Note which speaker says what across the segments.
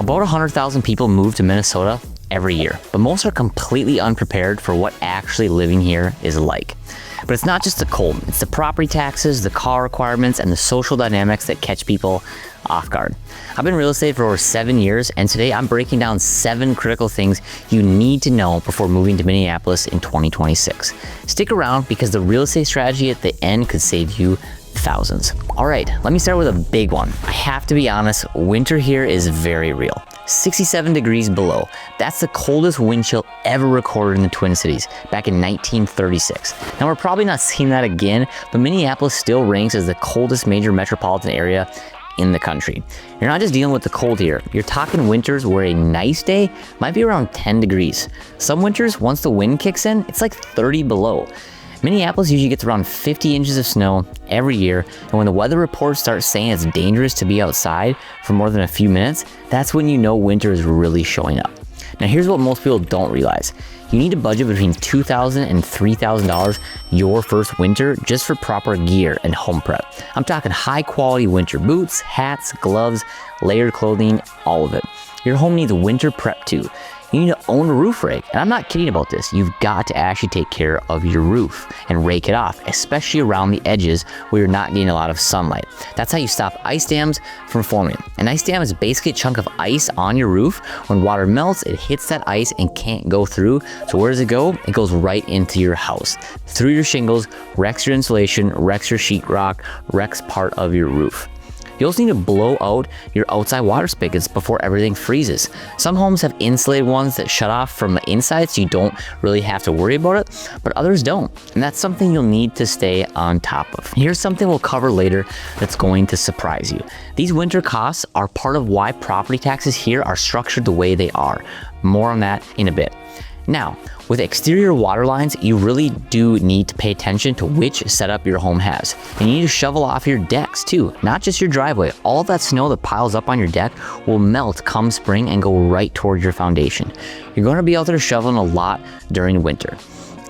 Speaker 1: About 100,000 people move to Minnesota every year, but most are completely unprepared for what actually living here is like. But it's not just the cold, it's the property taxes, the car requirements, and the social dynamics that catch people off guard. I've been in real estate for over 7 years, and today I'm breaking down 7 critical things you need to know before moving to Minneapolis in 2026. Stick around because the real estate strategy at the end could save you thousands. All right, let me start with a big one. I have to be honest, winter here is very real. 67 degrees below. That's the coldest wind chill ever recorded in the Twin Cities back in 1936. Now we're probably not seeing that again, but Minneapolis still ranks as the coldest major metropolitan area in the country. You're not just dealing with the cold here. You're talking winters where a nice day might be around 10 degrees. Some winters, once the wind kicks in, it's like 30 below. Minneapolis usually gets around 50 inches of snow every year, and when the weather reports start saying it's dangerous to be outside for more than a few minutes, that's when you know winter is really showing up. Now here's what most people don't realize. You need to budget between $2,000 and $3,000 your first winter just for proper gear and home prep. I'm talking high quality winter boots, hats, gloves, layered clothing, all of it. Your home needs winter prep too. You need to own a roof rake. And I'm not kidding about this. You've got to actually take care of your roof and rake it off, especially around the edges where you're not getting a lot of sunlight. That's how you stop ice dams from forming. An ice dam is basically a chunk of ice on your roof. When water melts, it hits that ice and can't go through. So where does it go? It goes right into your house, through your shingles, wrecks your insulation, wrecks your sheetrock, wrecks part of your roof. You also need to blow out your outside water spigots before everything freezes. Some homes have insulated ones that shut off from the inside so you don't really have to worry about it, but others don't. And that's something you'll need to stay on top of. Here's something we'll cover later that's going to surprise you. These winter costs are part of why property taxes here are structured the way they are. More on that in a bit. Now, with exterior water lines, you really do need to pay attention to which setup your home has. And you need to shovel off your decks too, not just your driveway. All that snow that piles up on your deck will melt come spring and go right toward your foundation. You're going to be out there shoveling a lot during winter.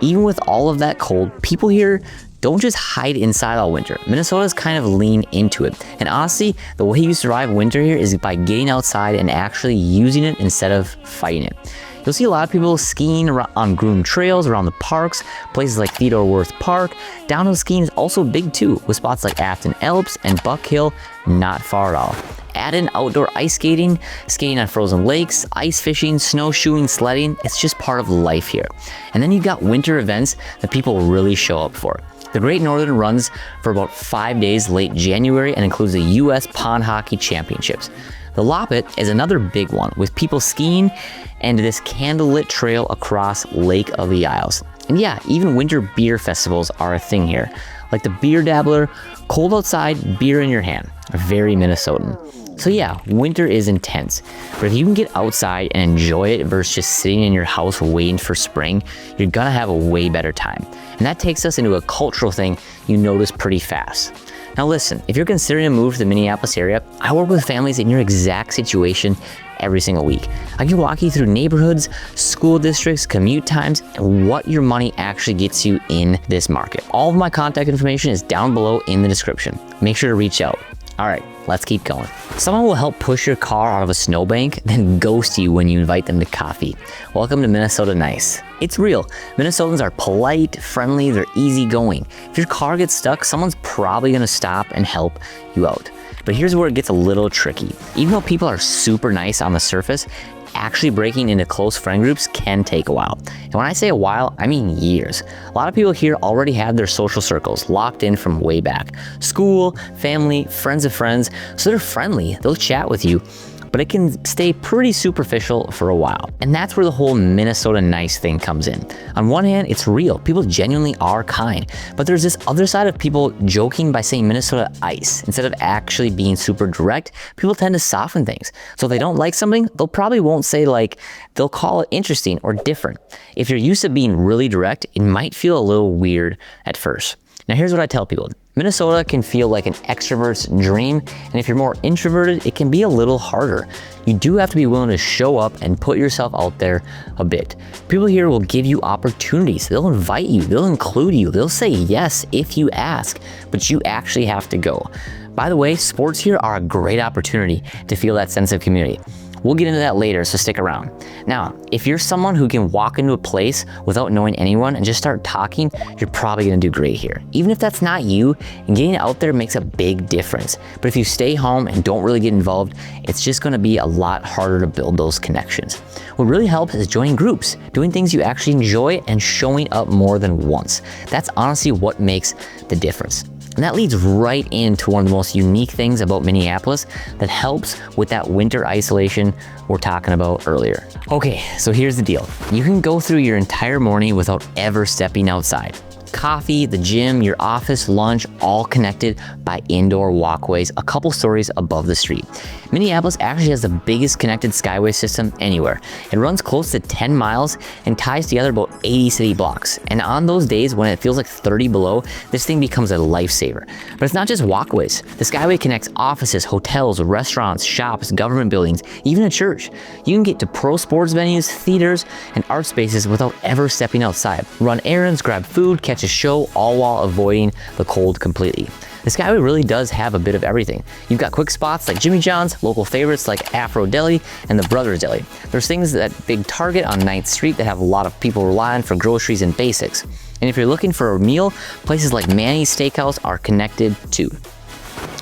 Speaker 1: Even with all of that cold, people here don't just hide inside all winter. Minnesota's kind of lean into it. And honestly, the way you survive winter here is by getting outside and actually using it instead of fighting it. You'll see a lot of people skiing on groomed trails around the parks, places like Theodore Wirth Park. Downhill skiing is also big too, with spots like Afton Alps and Buck Hill not far at all. Add in outdoor ice skating, skating on frozen lakes, ice fishing, snowshoeing, sledding. It's just part of life here. And then you've got winter events that people really show up for. The Great Northern runs for about 5 days late January and includes the U.S. Pond Hockey Championships. The Loppet is another big one, with people skiing and this candlelit trail across Lake of the Isles. And yeah, even winter beer festivals are a thing here, like the Beer Dabbler, cold outside, beer in your hand. Very Minnesotan. So yeah, winter is intense, but if you can get outside and enjoy it versus just sitting in your house waiting for spring, you're gonna have a way better time. And that takes us into a cultural thing you notice pretty fast. Now listen, if you're considering a move to the Minneapolis area, I work with families in your exact situation every single week. I can walk you through neighborhoods, school districts, commute times, and what your money actually gets you in this market. All of my contact information is down below in the description. Make sure to reach out. All right, let's keep going. Someone will help push your car out of a snowbank, then ghost you when you invite them to coffee. Welcome to Minnesota Nice. It's real. Minnesotans are polite, friendly, they're easygoing. If your car gets stuck, someone's probably gonna stop and help you out. But here's where it gets a little tricky. Even though people are super nice on the surface, actually breaking into close friend groups can take a while. And when I say a while, I mean years. A lot of people here already have their social circles locked in from way back. School, family, friends of friends, so they're friendly, they'll chat with you, but it can stay pretty superficial for a while. And that's where the whole Minnesota Nice thing comes in. On one hand, it's real. People genuinely are kind, but there's this other side of people joking by saying Minnesota Ice. Instead of actually being super direct, people tend to soften things. So if they don't like something, they'll probably won't say like, they'll call it interesting or different. If you're used to being really direct, it might feel a little weird at first. Now here's what I tell people. Minnesota can feel like an extrovert's dream, and if you're more introverted, it can be a little harder. You do have to be willing to show up and put yourself out there a bit. People here will give you opportunities. They'll invite you, they'll include you, they'll say yes if you ask, but you actually have to go. By the way, sports here are a great opportunity to feel that sense of community. We'll get into that later, so stick around. Now, if you're someone who can walk into a place without knowing anyone and just start talking, you're probably gonna do great here. Even if that's not you, getting out there makes a big difference. But if you stay home and don't really get involved, it's just gonna be a lot harder to build those connections. What really helps is joining groups, doing things you actually enjoy, and showing up more than once. That's honestly what makes the difference. And that leads right into one of the most unique things about Minneapolis that helps with that winter isolation we're talking about earlier. Okay, so here's the deal. You can go through your entire morning without ever stepping outside. Coffee, the gym, your office, lunch, all connected by indoor walkways a couple stories above the street. Minneapolis actually has the biggest connected skyway system anywhere. It runs close to 10 miles and ties together about 80 city blocks. And on those days when it feels like 30 below, this thing becomes a lifesaver. But it's not just walkways. The skyway connects offices, hotels, restaurants, shops, government buildings, even a church. You can get to pro sports venues, theaters, and art spaces without ever stepping outside. Run errands, grab food, catch a show, all while avoiding the cold completely. The skyway really does have a bit of everything. You've got quick spots like Jimmy John's, local favorites like Afro Deli, and the Brothers Deli. There's things at Big Target on 9th Street that have a lot of people rely on for groceries and basics. And if you're looking for a meal, places like Manny's Steakhouse are connected too.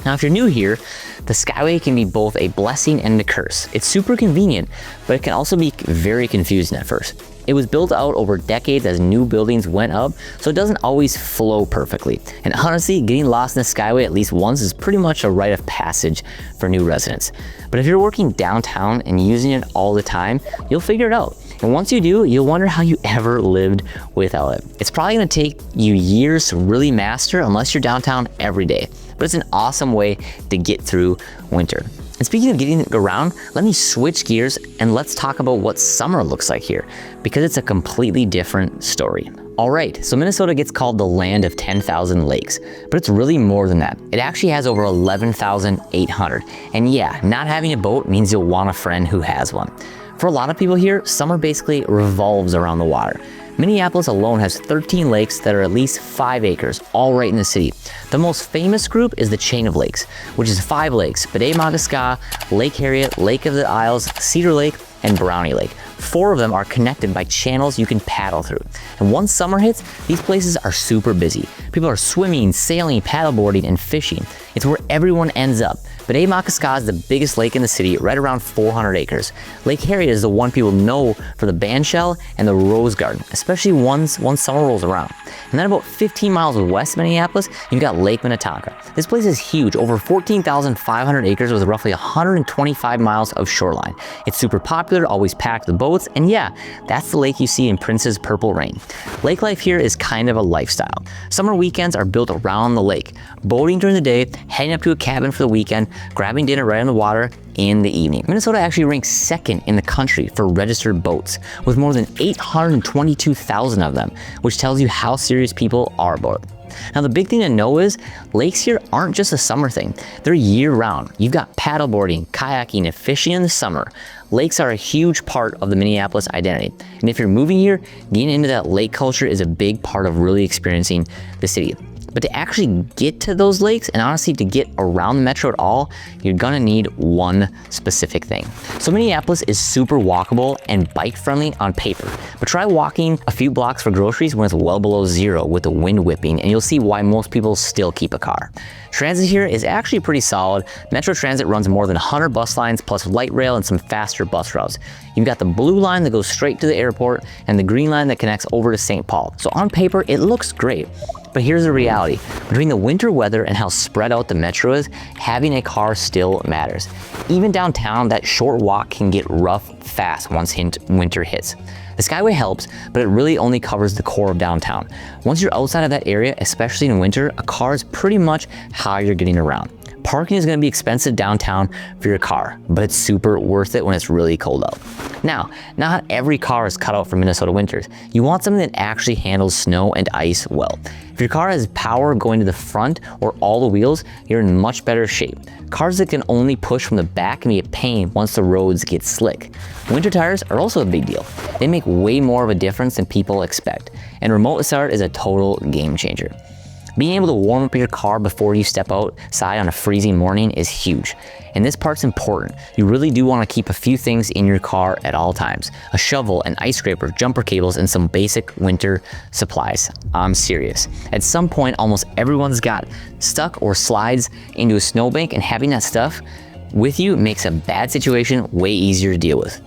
Speaker 1: Now, if you're new here, the skyway can be both a blessing and a curse. It's super convenient, but it can also be very confusing at first. It was built out over decades as new buildings went up, so it doesn't always flow perfectly. And honestly, getting lost in the skyway at least once is pretty much a rite of passage for new residents. But if you're working downtown and using it all the time, you'll figure it out. And once you do, you'll wonder how you ever lived without it. It's probably gonna take you years to really master unless you're downtown every day. But it's an awesome way to get through winter. And speaking of getting around, let me switch gears and let's talk about what summer looks like here, because it's a completely different story. All right, so Minnesota gets called the land of 10,000 lakes, but it's really more than that. It actually has over 11,800. And yeah, not having a boat means you'll want a friend who has one. For a lot of people here, summer basically revolves around the water. Minneapolis alone has 13 lakes that are at least 5 acres, all right in the city. The most famous group is the chain of lakes, which is 5 lakes: Bade-Makaska, Lake Harriet, Lake of the Isles, Cedar Lake, and Brownie Lake. 4 of them are connected by channels you can paddle through. And once summer hits, these places are super busy. People are swimming, sailing, paddleboarding, and fishing. It's where everyone ends up. Bade-Makaska is the biggest lake in the city, right around 400 acres. Lake Harriet is the one people know for the bandshell and the rose garden, especially once summer rolls around. And then about 15 miles west of Minneapolis, you've got Lake Minnetonka. This place is huge, over 14,500 acres with roughly 125 miles of shoreline. It's super popular, always packed with boats, and yeah, that's the lake you see in Prince's Purple Rain. Lake life here is kind of a lifestyle. Summer weekends are built around the lake. Boating during the day, heading up to a cabin for the weekend, grabbing dinner right on the water in the evening. Minnesota actually ranks second in the country for registered boats, with more than 822,000 of them, which tells you how serious people are about it. Now, the big thing to know is lakes here aren't just a summer thing. They're year-round. You've got paddleboarding, kayaking, and fishing in the summer. Lakes are a huge part of the Minneapolis identity. And if you're moving here, getting into that lake culture is a big part of really experiencing the city. But to actually get to those lakes, and honestly to get around the metro at all, you're gonna need one specific thing. So Minneapolis is super walkable and bike friendly on paper, but try walking a few blocks for groceries when it's well below zero with the wind whipping, and you'll see why most people still keep a car. Transit here is actually pretty solid. Metro Transit runs more than 100 bus lines plus light rail and some faster bus routes. You've got the blue line that goes straight to the airport and the green line that connects over to St. Paul. So on paper, it looks great. But here's the reality. Between the winter weather and how spread out the metro is, having a car still matters. Even downtown, that short walk can get rough fast once winter hits. The Skyway helps, but it really only covers the core of downtown. Once you're outside of that area, especially in winter, a car is pretty much how you're getting around. Parking is going to be expensive downtown for your car, but it's super worth it when it's really cold out. Now, not every car is cut out for Minnesota winters. You want something that actually handles snow and ice well. If your car has power going to the front or all the wheels, you're in much better shape. Cars that can only push from the back can be a pain once the roads get slick. Winter tires are also a big deal. They make way more of a difference than people expect, and remote start is a total game changer. Being able to warm up your car before you step outside on a freezing morning is huge. And this part's important. You really do want to keep a few things in your car at all times. A shovel, an ice scraper, jumper cables, and some basic winter supplies. I'm serious. At some point, almost everyone's got stuck or slides into a snowbank, and having that stuff with you makes a bad situation way easier to deal with.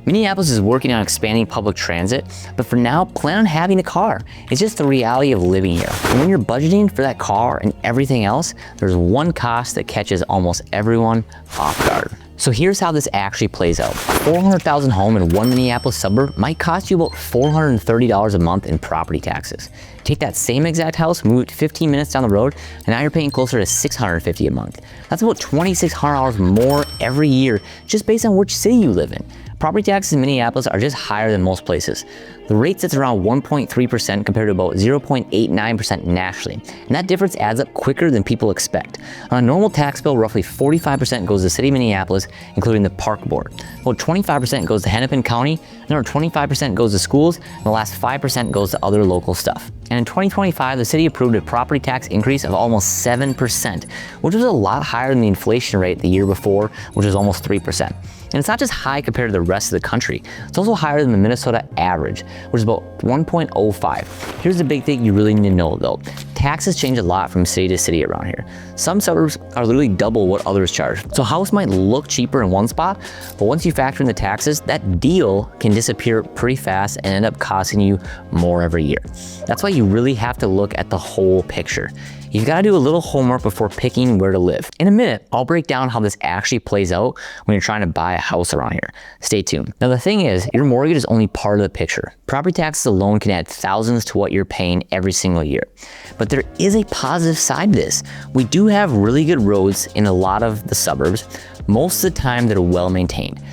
Speaker 1: Minneapolis is working on expanding public transit, but for now, plan on having a car. It's just the reality of living here. And when you're budgeting for that car and everything else, there's one cost that catches almost everyone off guard. So here's how this actually plays out. A $400,000 home in one Minneapolis suburb might cost you about $430 a month in property taxes. Take that same exact house, move it 15 minutes down the road, and now you're paying closer to $650 a month. That's about $2,600 more every year, just based on which city you live in. Property taxes in Minneapolis are just higher than most places. The rate sits around 1.3% compared to about 0.89% nationally, and that difference adds up quicker than people expect. On a normal tax bill, roughly 45% goes to the city of Minneapolis, including the park board. About 25% goes to Hennepin County, another 25% goes to schools, and the last 5% goes to other local stuff. And in 2025, the city approved a property tax increase of almost 7%, which was a lot higher than the inflation rate the year before, which was almost 3%. And it's not just high compared to the rest of the country, it's also higher than the Minnesota average, which is about 1.05. Here's the big thing you really need to know though. Taxes change a lot from city to city around here. Some suburbs are literally double what others charge. So a house might look cheaper in one spot, but once you factor in the taxes, that deal can disappear pretty fast and end up costing you more every year. That's why you really have to look at the whole picture. You've got to do a little homework before picking where to live. In a minute, I'll break down how this actually plays out when you're trying to buy a house around here. Stay tuned. Now the thing is, your mortgage is only part of the picture. Property taxes alone can add thousands to what you're paying every single year. But there is a positive side to this. We do have really good roads in a lot of the suburbs. Most of the time, they're well maintained.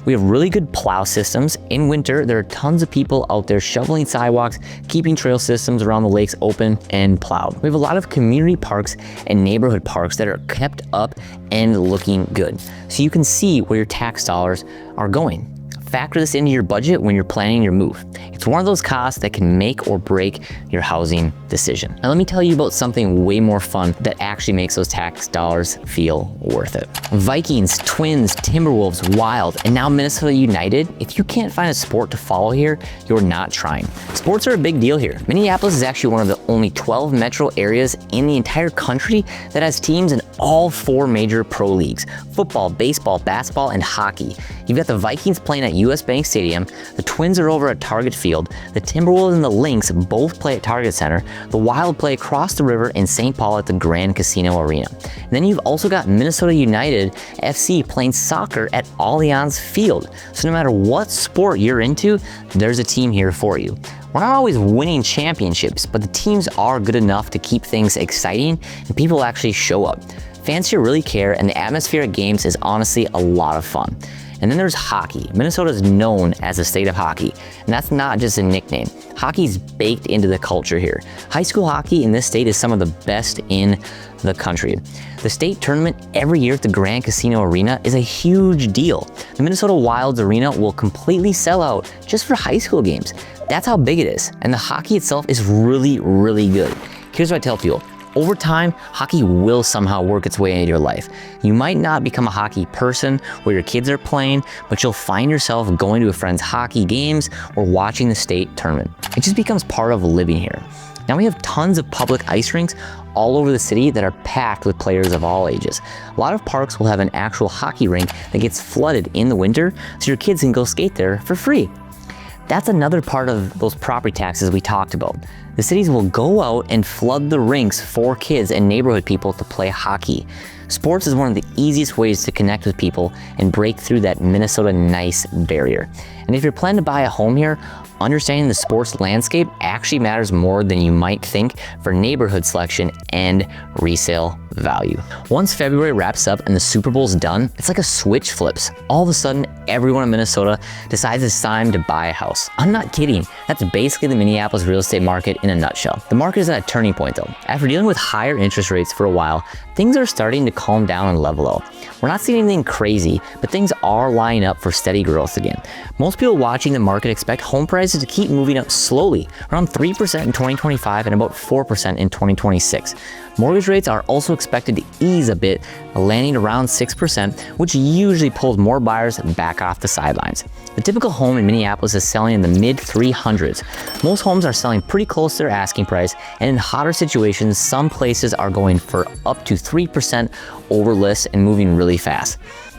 Speaker 1: We have really good plow systems. In winter, there are tons of people out there shoveling sidewalks, keeping trail systems around the lakes open and plowed. We have a lot of community parks and neighborhood parks that are kept up and looking good. So you can see where your tax dollars are going. Factor this into your budget when you're planning your move. It's one of those costs that can make or break your housing decision. Now let me tell you about something way more fun that actually makes those tax dollars feel worth it. Vikings, Twins, Timberwolves, Wild, and now Minnesota United. If you can't find a sport to follow here, you're not trying. Sports are a big deal here. Minneapolis is actually one of the only 12 metro areas in the entire country that has teams in all 4 major pro leagues: football, baseball, basketball, and hockey. You've got the Vikings playing at US Bank Stadium, the Twins are over at Target Field, the Timberwolves and the Lynx both play at Target Center, the Wild play across the river in St. Paul at the Grand Casino Arena. And then you've also got Minnesota United FC playing soccer at Allianz Field. So no matter what sport you're into, there's a team here for you. We're not always winning championships, but the teams are good enough to keep things exciting and people actually show up. Fans here really care, and the atmosphere at games is honestly a lot of fun. And then there's hockey. Minnesota is known as the state of hockey, and that's not just a nickname. Hockey's baked into the culture here. High school hockey in this state is some of the best in the country. The state tournament every year at the Grand Casino Arena is a huge deal. The Minnesota Wild's arena will completely sell out just for high school games. That's how big it is, and the hockey itself is really, really good. Here's what I tell people. Over time, hockey will somehow work its way into your life. You might not become a hockey person where your kids are playing, but you'll find yourself going to a friend's hockey games or watching the state tournament. It just becomes part of living here. Now we have tons of public ice rinks all over the city that are packed with players of all ages. A lot of parks will have an actual hockey rink that gets flooded in the winter so your kids can go skate there for free. That's another part of those property taxes we talked about. The cities will go out and flood the rinks for kids and neighborhood people to play hockey. Sports is one of the easiest ways to connect with people and break through that Minnesota nice barrier. And if you're planning to buy a home here, understanding the sports landscape actually matters more than you might think for neighborhood selection and resale value. Once February wraps up and the Super Bowl's done, it's like a switch flips. All of a sudden, everyone in Minnesota decides it's time to buy a house. I'm not kidding. That's basically the Minneapolis real estate market in a nutshell. The market is at a turning point though. After dealing with higher interest rates for a while, things are starting to calm down and level out. We're not seeing anything crazy, but things are lining up for steady growth again. Most people watching the market expect home prices to keep moving up slowly, around 3% in 2025 and about 4% in 2026. Mortgage rates are also expected to ease a bit, landing around 6%, which usually pulls more buyers back off the sidelines. The typical home in Minneapolis is selling in the mid 300s. Most homes are selling pretty close to their asking price, and in hotter situations, some places are going for up to 3% over list and moving really fast.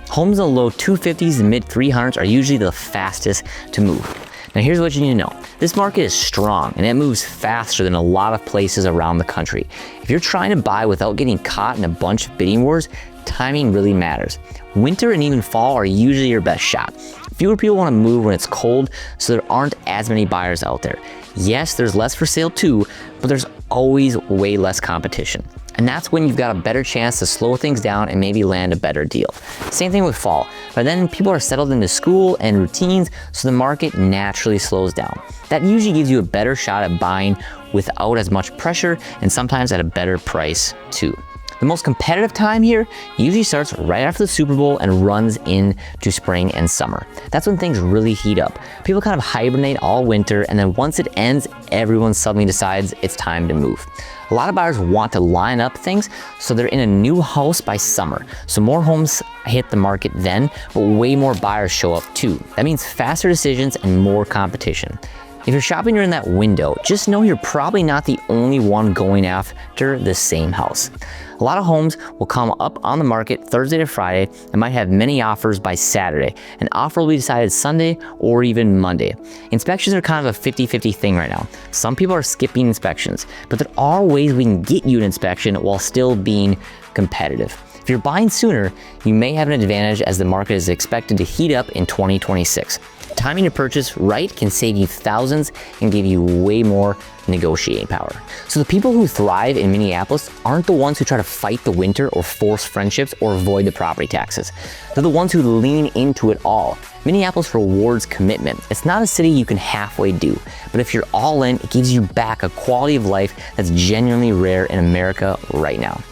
Speaker 1: Homes in the low 250s and mid 300s are usually the fastest to move. Now here's what you need to know. This market is strong and it moves faster than a lot of places around the country. If you're trying to buy without getting caught in a bunch of bidding wars, timing really matters. Winter and even fall are usually your best shot. Fewer people want to move when it's cold, so there aren't as many buyers out there. Yes, there's less for sale too, but there's always way less competition. And that's when you've got a better chance to slow things down and maybe land a better deal. Same thing with fall. By then, people are settled into school and routines, so the market naturally slows down. That usually gives you a better shot at buying without as much pressure and sometimes at a better price too. The most competitive time here usually starts right after the Super Bowl and runs into spring and summer. That's when things really heat up. People kind of hibernate all winter, and then once it ends, everyone suddenly decides it's time to move. A lot of buyers want to line up things so they're in a new house by summer. So more homes hit the market then, but way more buyers show up too. That means faster decisions and more competition. If you're shopping during that window, just know you're probably not the only one going after the same house. A lot of homes will come up on the market Thursday to Friday and might have many offers by Saturday. An offer will be decided Sunday or even Monday. Inspections are kind of a 50-50 thing right now. Some people are skipping inspections, but there are ways we can get you an inspection while still being competitive. If you're buying sooner, you may have an advantage as the market is expected to heat up in 2026. Timing your purchase right can save you thousands and give you way more negotiating power. So the people who thrive in Minneapolis aren't the ones who try to fight the winter or force friendships or avoid the property taxes. They're the ones who lean into it all. Minneapolis rewards commitment. It's not a city you can halfway do, but if you're all in, it gives you back a quality of life that's genuinely rare in America right now.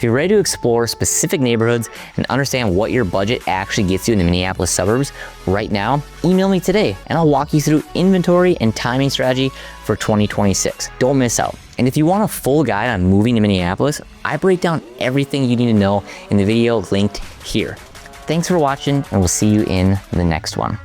Speaker 1: If you're ready to explore specific neighborhoods and understand what your budget actually gets you in the Minneapolis suburbs right now, email me today and I'll walk you through inventory and timing strategy for 2026. Don't miss out. And if you want a full guide on moving to Minneapolis, I break down everything you need to know in the video linked here. Thanks for watching, and we'll see you in the next one.